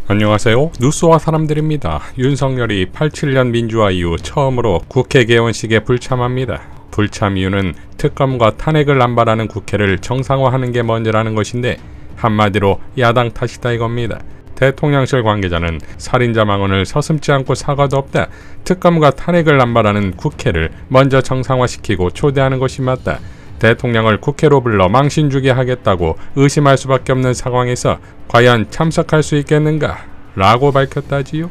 안녕하세요. 뉴스와 사람들입니다. 윤석열이 87년 민주화 이후 처음으로 국회 개원식에 불참합니다. 불참 이유는 특검과 탄핵을 남발하는 국회를 정상화하는 게 먼저라는 것인데 한마디로 야당 탓이다 이겁니다. 대통령실 관계자는 살인자 망언을 서슴지 않고 사과도 없다. 특검과 탄핵을 남발하는 국회를 먼저 정상화시키고 초대하는 것이 맞다. 대통령을 국회로 불러 망신 주게 하겠다고 의심할 수밖에 없는 상황에서 과연 참석할 수 있겠는가? 라고 밝혔다지요.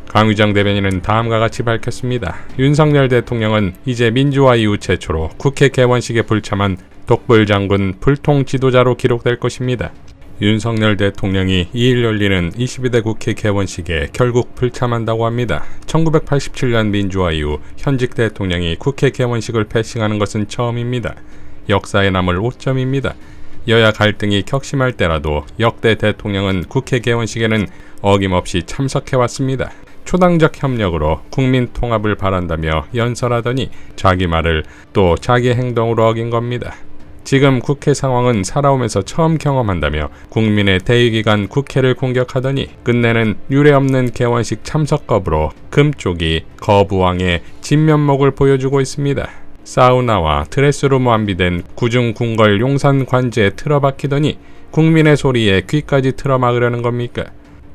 강유정 대변인은 다음과 같이 밝혔습니다. 윤석열 대통령은 이제 민주화 이후 최초로 국회 개원식에 불참한 독불장군 불통 지도자로 기록될 것입니다. 윤석열 대통령이 2일 열리는 22대 국회 개원식에 결국 불참한다고 합니다. 1987년 민주화 이후 현직 대통령이 국회 개원식을 패싱하는 것은 처음입니다. 역사에 남을 오점입니다. 여야 갈등이 격심할 때라도 역대 대통령은 국회 개원식에는 어김없이 참석해왔습니다. 초당적 협력으로 국민 통합을 바란다며 연설하더니 자기 말을 또 자기 행동으로 어긴 겁니다. 지금 국회 상황은 살아오면서 처음 경험한다며 국민의 대의기관 국회를 공격하더니 끝내는 유례없는 개원식 참석 거부로 금쪽이 거부왕의 진면목을 보여주고 있습니다. 사우나와 드레스룸 완비된 구중 궁궐 용산 관제에 틀어박히더니 국민의 소리에 귀까지 틀어막으려는 겁니까?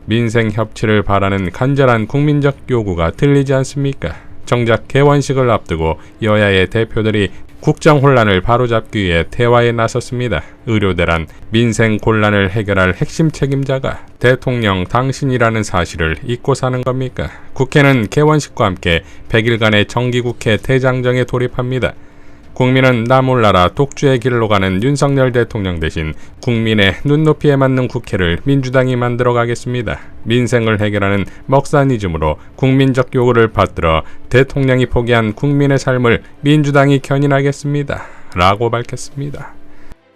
민생 협치를 바라는 간절한 국민적 요구가 들리지 않습니까? 정작 개원식을 앞두고 여야의 대표들이 국정 혼란을 바로잡기 위해 대화에 나섰습니다. 의료대란, 민생 곤란을 해결할 핵심 책임자가 대통령 당신이라는 사실을 잊고 사는 겁니까? 국회는 개원식과 함께 100일간의 정기국회 대장정에 돌입합니다. 국민은 나 몰라라 독주의 길로 가는 윤석열 대통령 대신 국민의 눈높이에 맞는 국회를 민주당이 만들어 가겠습니다. 민생을 해결하는 먹사니즘으로 국민적 요구를 받들어 대통령이 포기한 국민의 삶을 민주당이 견인하겠습니다. 라고 밝혔습니다.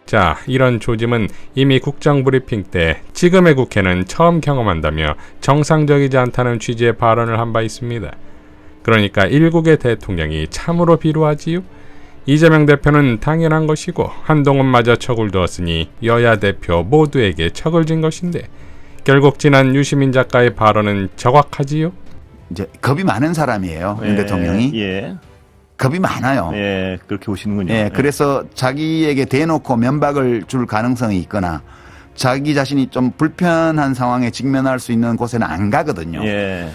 자, 이런 조짐은 이미 국정브리핑 때 지금의 국회는 처음 경험한다며 정상적이지 않다는 취지의 발언을 한 바 있습니다. 그러니까 일국의 대통령이 참으로 비루하지요? 이재명 대표는 당연한 것이고 한동훈마저 척을 두었으니 여야 대표 모두에게 척을 진 것인데 결국 지난 유시민 작가의 발언은 정확하지요? 이제 겁이 많은 사람이에요. 윤 대통령이. 예. 겁이 많아요. 예, 그렇게 보시는군요. 예, 그래서 자기에게 대놓고 면박을 줄 가능성이 있거나 자기 자신이 좀 불편한 상황에 직면할 수 있는 곳에는 안 가거든요. 예.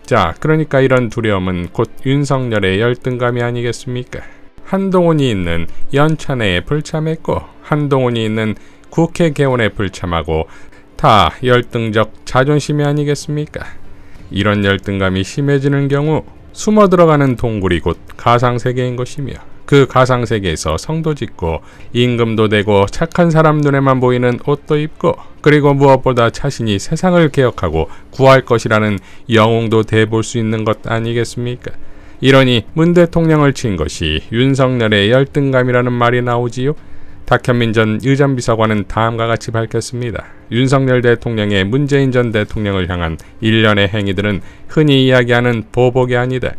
자, 그러니까 이런 두려움은 곧 윤석열의 열등감이 아니겠습니까? 한동훈이 있는 연찬회에 불참했고 한동훈이 있는 국회 개원에 불참하고 다 열등적 자존심이 아니겠습니까? 이런 열등감이 심해지는 경우 숨어 들어가는 동굴이 곧 가상세계인 것이며 그 가상세계에서 성도 짓고 임금도 되고 착한 사람 눈에만 보이는 옷도 입고 그리고 무엇보다 자신이 세상을 개혁하고 구할 것이라는 영웅도 돼볼 수 있는 것 아니겠습니까? 이러니 문 대통령을 친 것이 윤석열의 열등감이라는 말이 나오지요? 탁현민 전 의전비서관은 다음과 같이 밝혔습니다. 윤석열 대통령의 문재인 전 대통령을 향한 일련의 행위들은 흔히 이야기하는 보복이 아니다.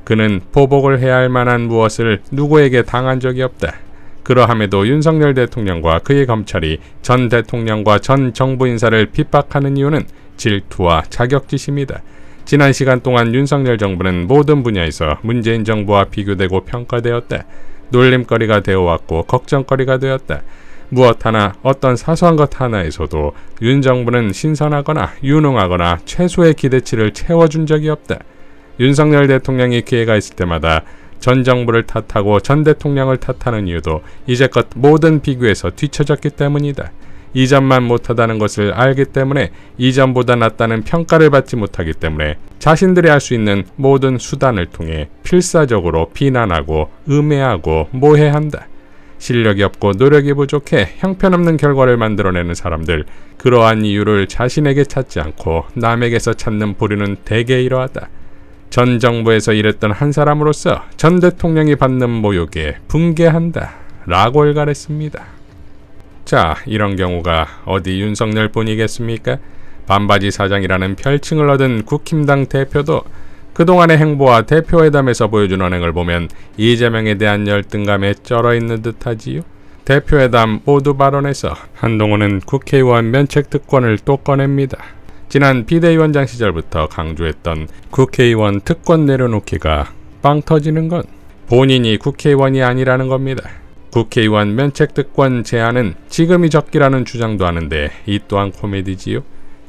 그는 보복을 해야 할 만한 무엇을 누구에게 당한 적이 없다. 그러함에도 윤석열 대통령과 그의 검찰이 전 대통령과 전 정부 인사를 핍박하는 이유는 질투와 자격지심이다. 지난 시간 동안 윤석열 정부는 모든 분야에서 문재인 정부와 비교되고 평가되었다. 놀림거리가 되어왔고 걱정거리가 되었다. 무엇 하나 어떤 사소한 것 하나에서도 윤 정부는 신선하거나 유능하거나 최소의 기대치를 채워준 적이 없다. 윤석열 대통령이 기회가 있을 때마다 전 정부를 탓하고 전 대통령을 탓하는 이유도 이제껏 모든 비교에서 뒤처졌기 때문이다. 이전만 못하다는 것을 알기 때문에 이전보다 낫다는 평가를 받지 못하기 때문에 자신들이 할 수 있는 모든 수단을 통해 필사적으로 비난하고 음해하고 모해한다. 실력이 없고 노력이 부족해 형편없는 결과를 만들어내는 사람들, 그러한 이유를 자신에게 찾지 않고 남에게서 찾는 부류는 대개 이러하다. 전 정부에서 일했던 한 사람으로서 전 대통령이 받는 모욕에 붕괴한다. 라고 일갈했습니다. 자, 이런 경우가 어디 윤석열 뿐이겠습니까? 반바지 사장이라는 별칭을 얻은 국힘당 대표도 그동안의 행보와 대표회담에서 보여준 언행을 보면 이재명에 대한 열등감에 쩔어있는 듯하지요. 대표회담 모두 발언에서 한동훈은 국회의원 면책 특권을 또 꺼냅니다. 지난 비대위원장 시절부터 강조했던 국회의원 특권 내려놓기가 빵 터지는 건 본인이 국회의원이 아니라는 겁니다. 국회의원 면책특권 제한은 지금이 적기라는 주장도 하는데 이 또한 코미디지요.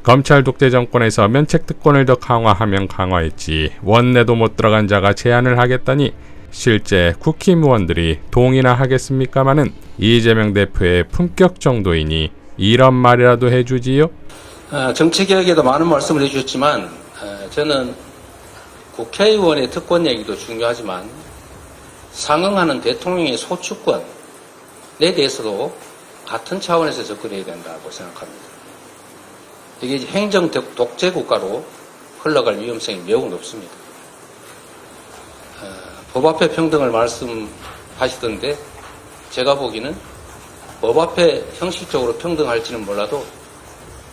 검찰 독재 정권에서 면책특권을 더 강화하면 강화했지 원내도 못 들어간 자가 제한을 하겠다니 실제 국힘의원들이 동의나 하겠습니까마는 이재명 대표의 품격 정도이니 이런 말이라도 해주지요. 정치개혁에도 많은 말씀을 해주셨지만 저는 국회의원의 특권 얘기도 중요하지만 상응하는 대통령의 소추권에 대해서도 같은 차원에서 접근해야 된다고 생각합니다. 이게 행정 독재 국가로 흘러갈 위험성이 매우 높습니다. 법 앞에 평등을 말씀하시던데 제가 보기에는 법 앞에 형식적으로 평등할지는 몰라도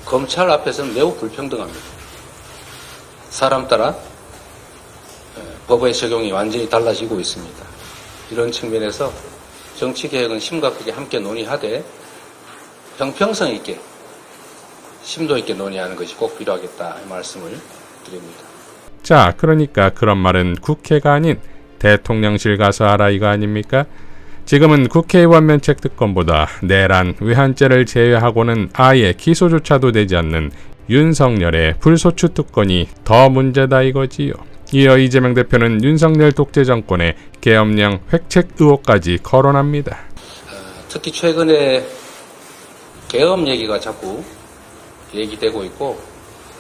검찰 앞에서는 매우 불평등합니다. 사람 따라 법의 적용이 완전히 달라지고 있습니다. 이런 측면에서 정치개혁은 심각하게 함께 논의하되 형평성 있게 심도 있게 논의하는 것이 꼭 필요하겠다 이 말씀을 드립니다. 자, 그러니까 그런 말은 국회가 아닌 대통령실 가서 하라 이거 아닙니까? 지금은 국회의원 면책특권보다 내란, 외환죄를 제외하고는 아예 기소조차도 되지 않는 윤석열의 불소추 특권이 더 문제다 이거지요. 이어 이재명 대표는 윤석열 독재 정권의 계엄령 획책 의혹까지 거론합니다. 특히 최근에 계엄 얘기가 자꾸 얘기되고 있고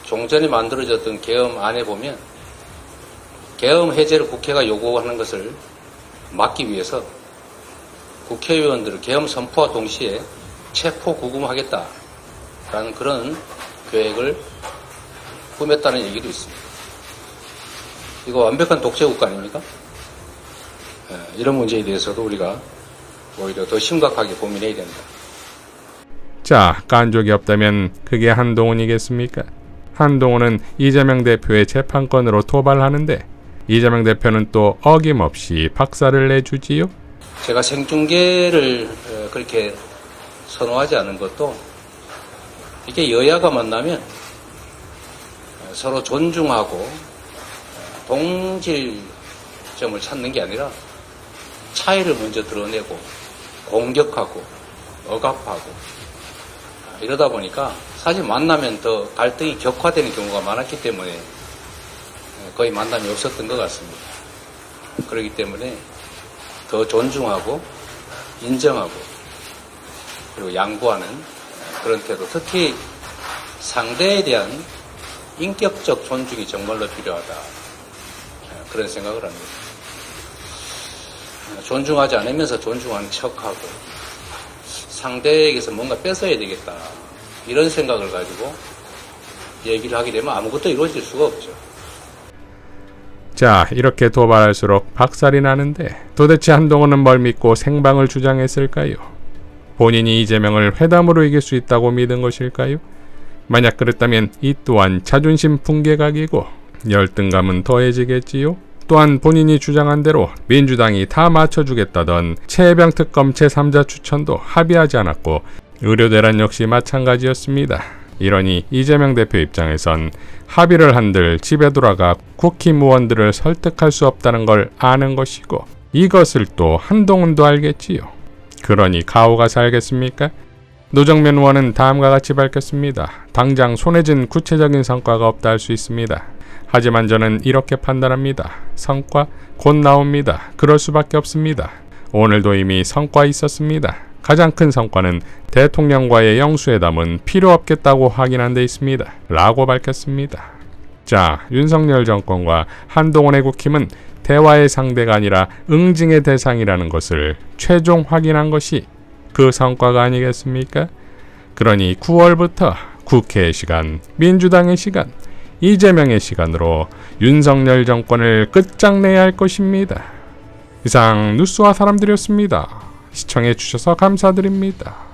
종전에 만들어졌던 계엄안에 보면 계엄 해제를 국회가 요구하는 것을 막기 위해서 국회의원들을 계엄 선포와 동시에 체포 구금하겠다라는 그런 계획을 꾸몄다는 얘기도 있습니다. 이거 완벽한 독재 국가 아닙니까? 이런 문제에 대해서도 우리가 오히려 더 심각하게 고민해야 된다. 자, 깐족이 없다면 그게 한동훈이겠습니까? 한동훈은 이재명 대표의 재판권으로 도발하는데 이재명 대표는 또 어김없이 박살을 내주지요. 제가 생중계를 그렇게 선호하지 않은 것도 이게 여야가 만나면 서로 존중하고 동질점을 찾는 게 아니라 차이를 먼저 드러내고 공격하고 억압하고 이러다 보니까 사실 만나면 더 갈등이 격화되는 경우가 많았기 때문에 거의 만남이 없었던 것 같습니다. 그렇기 때문에 더 존중하고 인정하고 그리고 양보하는 그런 태도, 특히 상대에 대한 인격적 존중이 정말로 필요하다. 그런 생각을 합니다. 존중하지 않으면서 존중하는 척하고 상대에게서 뭔가 뺏어야 되겠다. 이런 생각을 가지고 얘기를 하게 되면 아무것도 이루어질 수가 없죠. 자, 이렇게 도발할수록 박살이 나는데 도대체 한동훈은 뭘 믿고 생방을 주장했을까요? 본인이 이재명을 회담으로 이길 수 있다고 믿은 것일까요? 만약 그랬다면 이 또한 자존심 붕괴각이고 열등감은 더해지겠지요? 또한 본인이 주장한 대로 민주당이 다 맞춰주겠다던 최혜병 특검 제3자 추천도 합의하지 않았고 의료대란 역시 마찬가지였습니다. 이러니 이재명 대표 입장에선 합의를 한들 집에 돌아가 국힘 의원들을 설득할 수 없다는 걸 아는 것이고 이것을 또 한동훈도 알겠지요. 그러니 가오가 살겠습니까? 노정면 의원은 다음과 같이 밝혔습니다. 당장 손해진 구체적인 성과가 없다 할 수 있습니다. 하지만 저는 이렇게 판단합니다. 성과 곧 나옵니다. 그럴 수밖에 없습니다. 오늘도 이미 성과 있었습니다. 가장 큰 성과는 대통령과의 영수회담은 필요 없겠다고 확인한 데 있습니다. 라고 밝혔습니다. 자, 윤석열 정권과 한동훈의 국힘은 대화의 상대가 아니라 응징의 대상이라는 것을 최종 확인한 것이 그 성과가 아니겠습니까? 그러니 9월부터 국회의 시간, 민주당의 시간, 이재명의 시간으로 윤석열 정권을 끝장내야 할 것입니다. 이상 뉴스와 사람들이었습니다. 시청해 주셔서 감사드립니다.